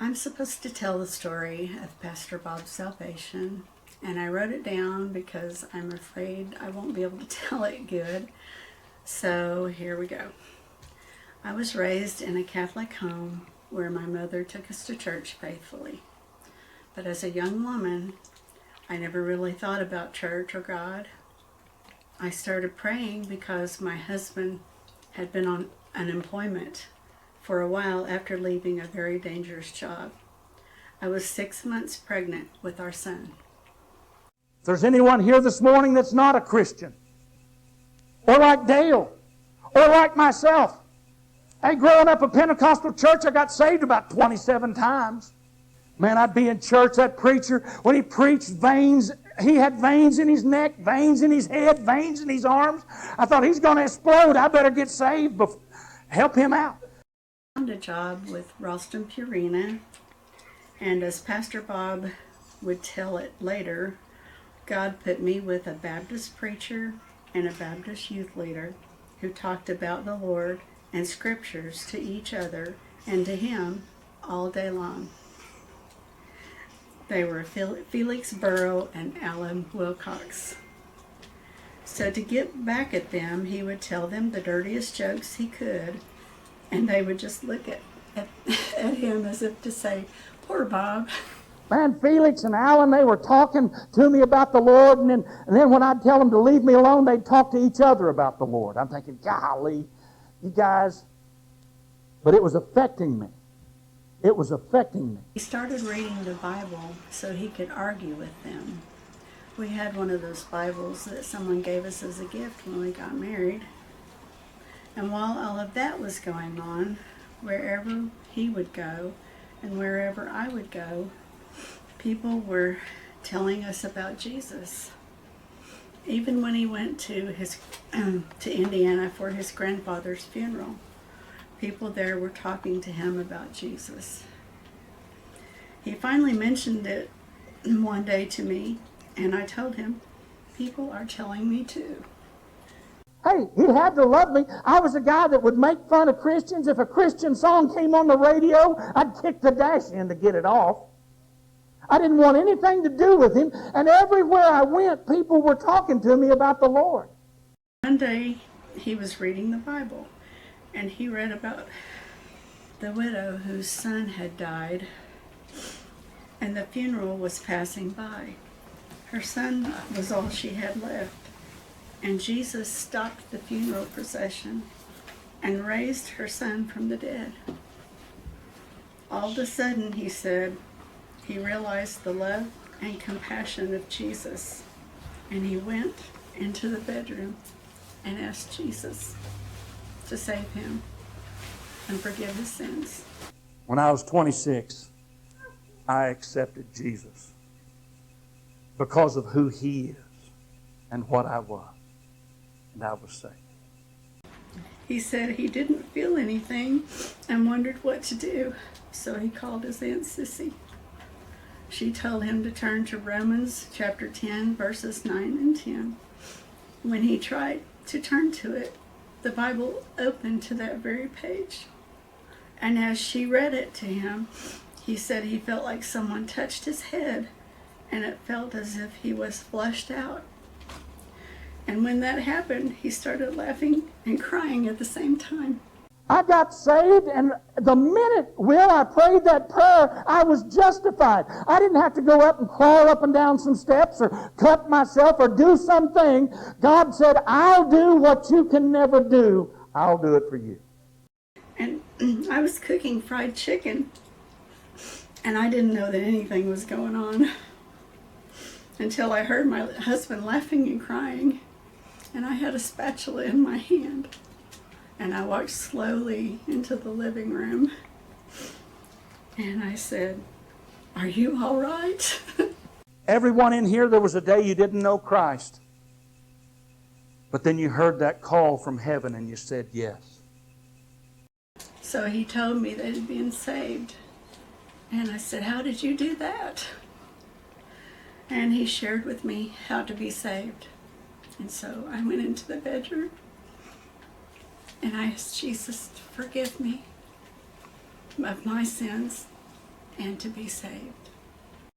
I'm supposed to tell the story of Pastor Bob's salvation, and I wrote it down because I'm afraid I won't be able to tell it good. So here we go. I was raised in a Catholic home where my mother took us to church faithfully. But as a young woman, I never really thought about church or God. I started praying because my husband had been on unemployment for a while after leaving a very dangerous job. I was 6 months pregnant with our son. If there's anyone here this morning that's not a Christian, or like Dale, or like myself, hey, growing up a Pentecostal church, I got saved about 27 times. Man, I'd be in church, that preacher, when he preached, veins, he had veins in his neck, veins in his head, veins in his arms. I thought, he's going to explode. I better get saved, help him out. I found a job with Ralston Purina, and as Pastor Bob would tell it later, God put me with a Baptist preacher and a Baptist youth leader who talked about the Lord and scriptures to each other and to him all day long. They were Felix Burrow and Alan Wilcox. So to get back at them, he would tell them the dirtiest jokes he could, and they would just look at him as if to say, poor Bob. Man, Felix and Alan, they were talking to me about the Lord, and then when I'd tell them to leave me alone, they'd talk to each other about the Lord. I'm thinking, golly, you guys. But it was affecting me. It was affecting me. He started reading the Bible so he could argue with them. We had one of those Bibles that someone gave us as a gift when we got married. And while all of that was going on, wherever he would go and wherever I would go, people were telling us about Jesus. Even when he went to Indiana for his grandfather's funeral, people there were talking to him about Jesus. He finally mentioned it one day to me, and I told him, people are telling me too. Hey, he had to love me. I was a guy that would make fun of Christians. If a Christian song came on the radio, I'd kick the dash in to get it off. I didn't want anything to do with him, and everywhere I went, people were talking to me about the Lord. One day, he was reading the Bible, and he read about the widow whose son had died, and the funeral was passing by. Her son was all she had left, and Jesus stopped the funeral procession and raised her son from the dead. All of a sudden, he said, he realized the love and compassion of Jesus, and he went into the bedroom and asked Jesus to save him and forgive his sins. When I was 26, I accepted Jesus because of who he is and what I was, and I was saved. He said he didn't feel anything and wondered what to do, so he called his Aunt Sissy. She told him to turn to Romans chapter 10, verses 9 and 10. When he tried to turn to it, the Bible opened to that very page. And as she read it to him, he said he felt like someone touched his head, and it felt as if he was flushed out. And when that happened, he started laughing and crying at the same time. I got saved, and the minute, Will, I prayed that prayer, I was justified. I didn't have to go up and crawl up and down some steps or cut myself or do something. God said, I'll do what you can never do. I'll do it for you. And I was cooking fried chicken, and I didn't know that anything was going on until I heard my husband laughing and crying, and I had a spatula in my hand. And I walked slowly into the living room, and I said, are you all right? Everyone in here, there was a day you didn't know Christ. But then you heard that call from heaven and you said yes. So he told me that he'd been saved. And I said, how did you do that? And he shared with me how to be saved. And so I went into the bedroom and I asked Jesus to forgive me of my sins and to be saved.